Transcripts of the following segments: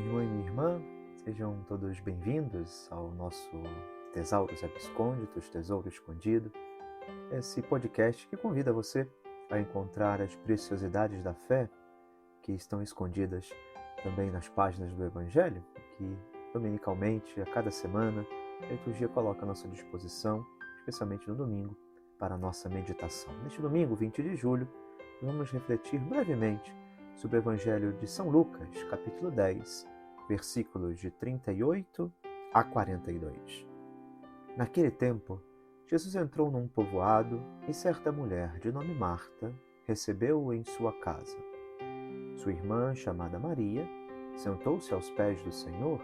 meu irmão e minha irmã, sejam todos bem-vindos ao nosso Tesauros Abscônditos, Tesouro Escondido, esse podcast que convida você a encontrar as preciosidades da fé que estão escondidas também nas páginas do Evangelho, que dominicalmente, a cada semana, a liturgia coloca à nossa disposição, especialmente no domingo, para a nossa meditação. Neste domingo, 20 de julho, vamos refletir brevemente sobre o Evangelho de São Lucas, capítulo 10, versículos de 38 a 42. Naquele tempo, Jesus entrou num povoado e certa mulher, de nome Marta, recebeu-o em sua casa. Sua irmã, chamada Maria, sentou-se aos pés do Senhor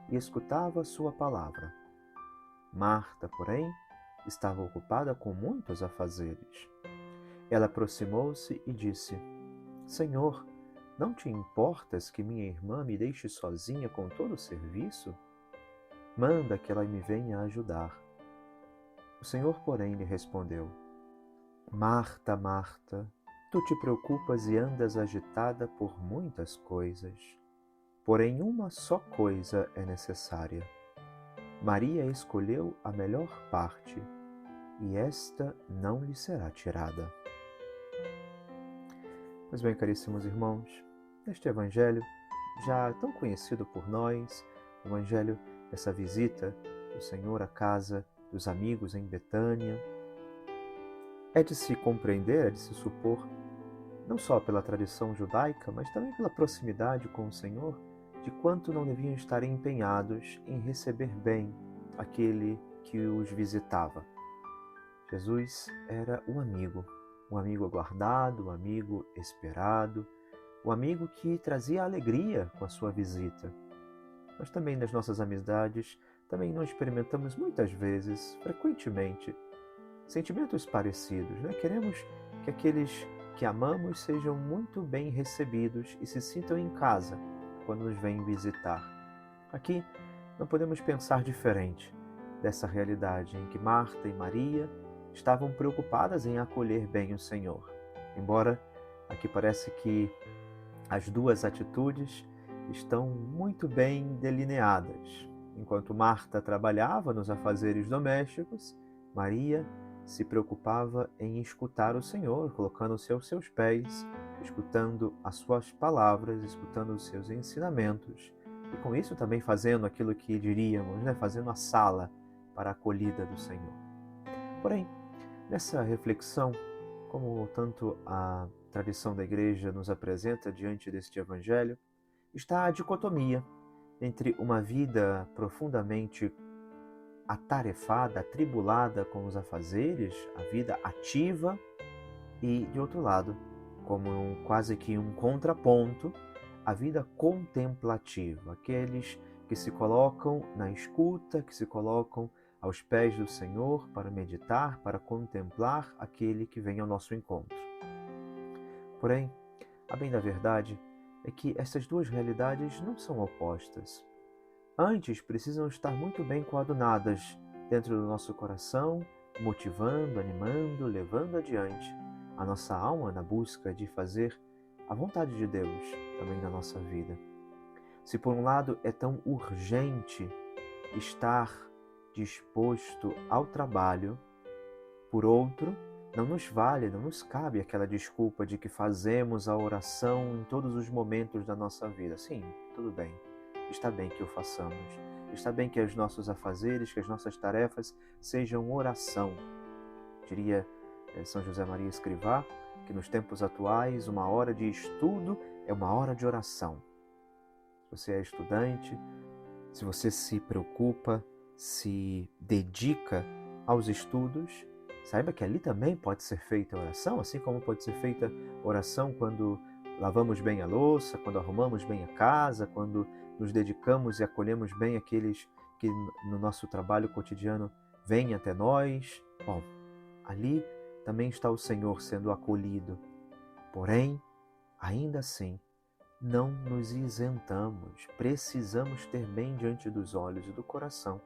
e escutava sua palavra. Marta, porém, estava ocupada com muitos afazeres. Ela aproximou-se e disse: Senhor, não te importas que minha irmã me deixe sozinha com todo o serviço? Manda que ela me venha ajudar. O Senhor, porém, lhe respondeu: Marta, Marta, tu te preocupas e andas agitada por muitas coisas. Porém, uma só coisa é necessária. Maria escolheu a melhor parte, e esta não lhe será tirada. Pois bem, caríssimos irmãos, neste Evangelho, já tão conhecido por nós, o Evangelho dessa visita do Senhor à casa dos amigos em Betânia, é de se compreender, é de se supor, não só pela tradição judaica, mas também pela proximidade com o Senhor, de quanto não deviam estar empenhados em receber bem aquele que os visitava. Jesus era um amigo aguardado, um amigo esperado, um amigo que trazia alegria com a sua visita. Nós também, nas nossas amizades, também não experimentamos muitas vezes, frequentemente, sentimentos parecidos, né? Queremos que aqueles que amamos sejam muito bem recebidos e se sintam em casa quando nos vêm visitar. Aqui não podemos pensar diferente dessa realidade em que Marta e Maria estavam preocupadas em acolher bem o Senhor. Embora aqui parece que as duas atitudes estão muito bem delineadas. Enquanto Marta trabalhava nos afazeres domésticos, Maria se preocupava em escutar o Senhor, colocando-se aos seus pés, escutando as suas palavras, escutando os seus ensinamentos, e com isso também fazendo aquilo que diríamos, fazendo a sala para a acolhida do Senhor. Porém, nessa reflexão, como tanto a tradição da Igreja nos apresenta diante deste Evangelho, está a dicotomia entre uma vida profundamente atarefada, atribulada com os afazeres, a vida ativa, e, de outro lado, como quase que um contraponto, a vida contemplativa, aqueles que se colocam na escuta, que se colocam aos pés do Senhor para meditar, para contemplar aquele que vem ao nosso encontro. Porém, a bem da verdade é que essas duas realidades não são opostas. Antes, precisam estar muito bem coadunadas dentro do nosso coração, motivando, animando, levando adiante a nossa alma na busca de fazer a vontade de Deus também na nossa vida. Se por um lado é tão urgente estar disposto ao trabalho, por outro, não nos vale, não nos cabe aquela desculpa de que fazemos a oração em todos os momentos da nossa vida. Sim, tudo bem, está bem que o façamos, está bem que os nossos afazeres, que as nossas tarefas sejam oração. Diria São José Maria Escrivá que nos tempos atuais uma hora de estudo é uma hora de oração. Se você é estudante, se você se preocupa, se dedica aos estudos, saiba que ali também pode ser feita oração, assim como pode ser feita oração quando lavamos bem a louça, quando arrumamos bem a casa, quando nos dedicamos e acolhemos bem aqueles que no nosso trabalho cotidiano vêm até nós. Bom, ali também está o Senhor sendo acolhido. Porém, ainda assim, não nos isentamos, precisamos ter bem diante dos olhos e do coração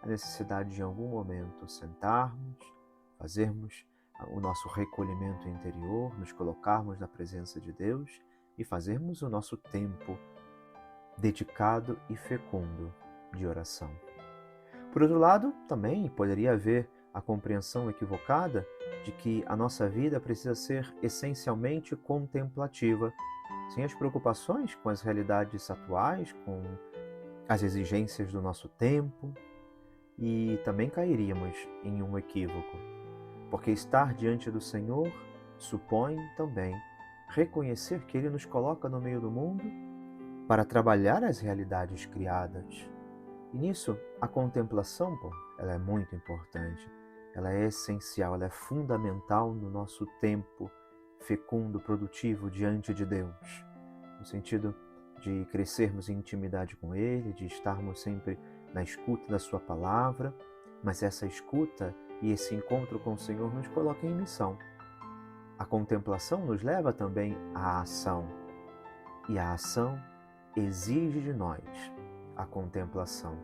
a necessidade de em algum momento sentarmos, fazermos o nosso recolhimento interior, nos colocarmos na presença de Deus e fazermos o nosso tempo dedicado e fecundo de oração. Por outro lado, também poderia haver a compreensão equivocada de que a nossa vida precisa ser essencialmente contemplativa, sem as preocupações com as realidades atuais, com as exigências do nosso tempo, e também cairíamos em um equívoco, porque estar diante do Senhor supõe também reconhecer que Ele nos coloca no meio do mundo para trabalhar as realidades criadas. E nisso, a contemplação, ela é muito importante, ela é essencial, ela é fundamental no nosso tempo fecundo, produtivo diante de Deus, no sentido de crescermos em intimidade com Ele, de estarmos sempre na escuta da Sua palavra, mas essa escuta e esse encontro com o Senhor nos coloca em missão. A contemplação nos leva também à ação, e a ação exige de nós a contemplação.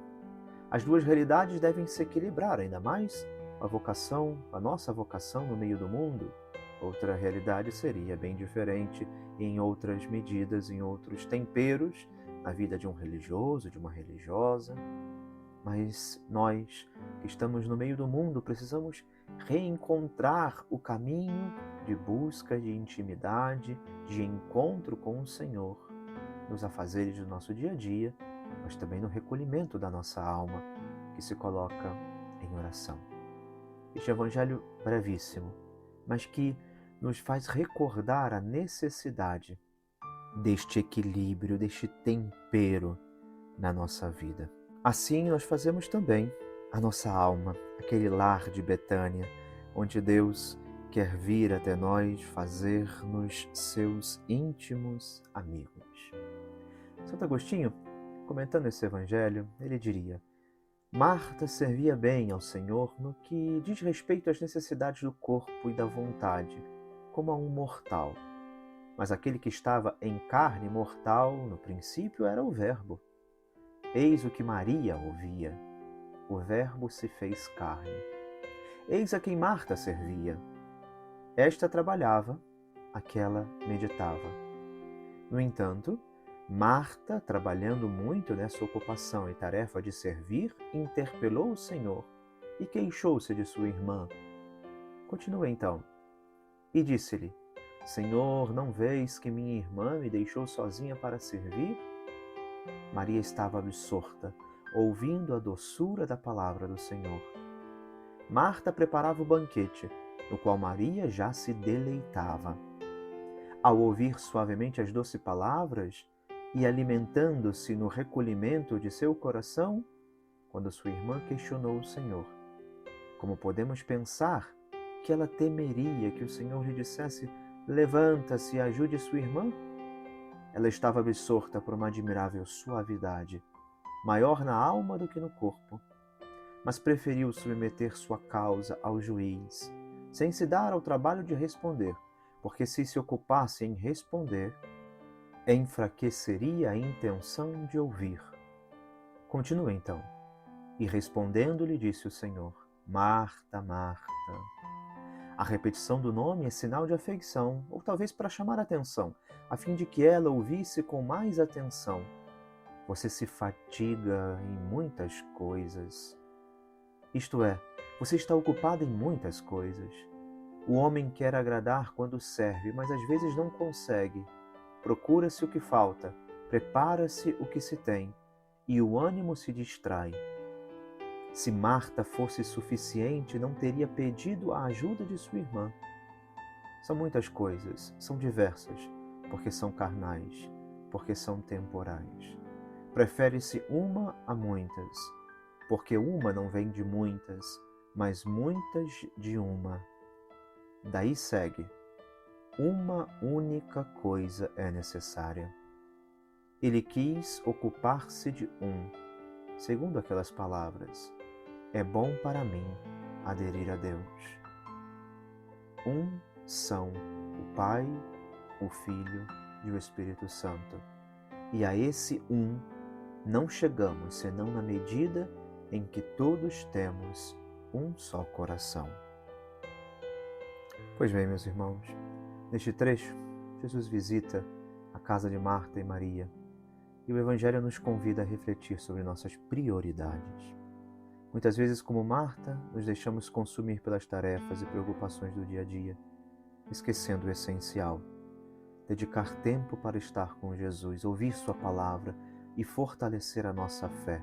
As duas realidades devem se equilibrar, ainda mais a nossa vocação no meio do mundo. Outra realidade seria bem diferente em outras medidas, em outros temperos, na vida de um religioso, de uma religiosa. Mas nós, que estamos no meio do mundo, precisamos reencontrar o caminho de busca de intimidade, de encontro com o Senhor, nos afazeres do nosso dia a dia, mas também no recolhimento da nossa alma, que se coloca em oração. Este evangelho brevíssimo, mas que nos faz recordar a necessidade deste equilíbrio, deste tempero na nossa vida. Assim nós fazemos também a nossa alma, aquele lar de Betânia, onde Deus quer vir até nós, fazer-nos seus íntimos amigos. Santo Agostinho, comentando esse evangelho, ele diria: Marta servia bem ao Senhor no que diz respeito às necessidades do corpo e da vontade, como a um mortal. Mas aquele que estava em carne mortal, no princípio, era o Verbo. Eis o que Maria ouvia: o Verbo se fez carne. Eis a quem Marta servia. Esta trabalhava, aquela meditava. No entanto, Marta, trabalhando muito nessa ocupação e tarefa de servir, interpelou o Senhor e queixou-se de sua irmã. Continua então. E disse-lhe: Senhor, não vês que minha irmã me deixou sozinha para servir? Maria estava absorta, ouvindo a doçura da palavra do Senhor. Marta preparava o banquete, no qual Maria já se deleitava. Ao ouvir suavemente as doces palavras, e alimentando-se no recolhimento de seu coração, quando sua irmã questionou o Senhor, como podemos pensar que ela temeria que o Senhor lhe dissesse: levanta-se e ajude sua irmã? Ela estava absorta por uma admirável suavidade, maior na alma do que no corpo, mas preferiu submeter sua causa ao juiz, sem se dar ao trabalho de responder, porque se ocupasse em responder, enfraqueceria a intenção de ouvir. Continua então. E respondendo-lhe disse o Senhor: Marta, Marta. A repetição do nome é sinal de afeição, ou talvez para chamar a atenção, a fim de que ela ouvisse com mais atenção. Você se fatiga em muitas coisas. Isto é, você está ocupado em muitas coisas. O homem quer agradar quando serve, mas às vezes não consegue. Procura-se o que falta, prepara-se o que se tem, e o ânimo se distrai. Se Marta fosse suficiente, não teria pedido a ajuda de sua irmã. São muitas coisas, são diversas, porque são carnais, porque são temporais. Prefere-se uma a muitas, porque uma não vem de muitas, mas muitas de uma. Daí segue: uma única coisa é necessária. Ele quis ocupar-se de segundo aquelas palavras: é bom para mim aderir a Deus. São o Pai, o Filho e o Espírito Santo. E a esse não chegamos senão na medida em que todos temos um só coração. Pois bem, meus irmãos, neste trecho, Jesus visita a casa de Marta e Maria, E o Evangelho nos convida a refletir sobre nossas prioridades. Muitas vezes, como Marta, nos deixamos consumir pelas tarefas e preocupações do dia a dia, esquecendo o essencial: dedicar tempo para estar com Jesus, ouvir sua palavra e fortalecer a nossa fé.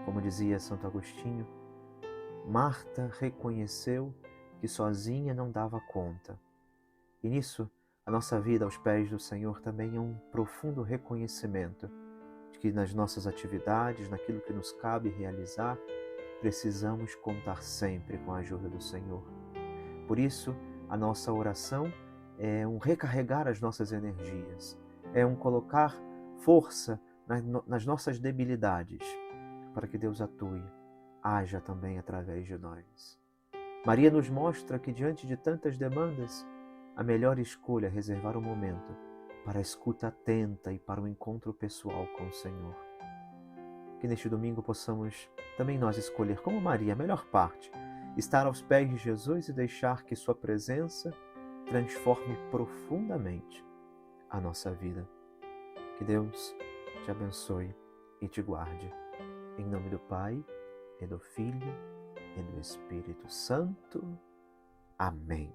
Como dizia Santo Agostinho, Marta reconheceu que sozinha não dava conta. E nisso, a nossa vida aos pés do Senhor também é um profundo reconhecimento de que nas nossas atividades, naquilo que nos cabe realizar, precisamos contar sempre com a ajuda do Senhor. Por isso, a nossa oração é um recarregar as nossas energias, é um colocar força nas nossas debilidades, para que Deus atue, haja também através de nós. Maria nos mostra que diante de tantas demandas, a melhor escolha é reservar um momento para a escuta atenta e para o encontro pessoal com o Senhor. Que neste domingo possamos também nós escolher, como Maria, a melhor parte, estar aos pés de Jesus e deixar que sua presença transforme profundamente a nossa vida. Que Deus te abençoe e te guarde. Em nome do Pai, e do Filho, e do Espírito Santo. Amém.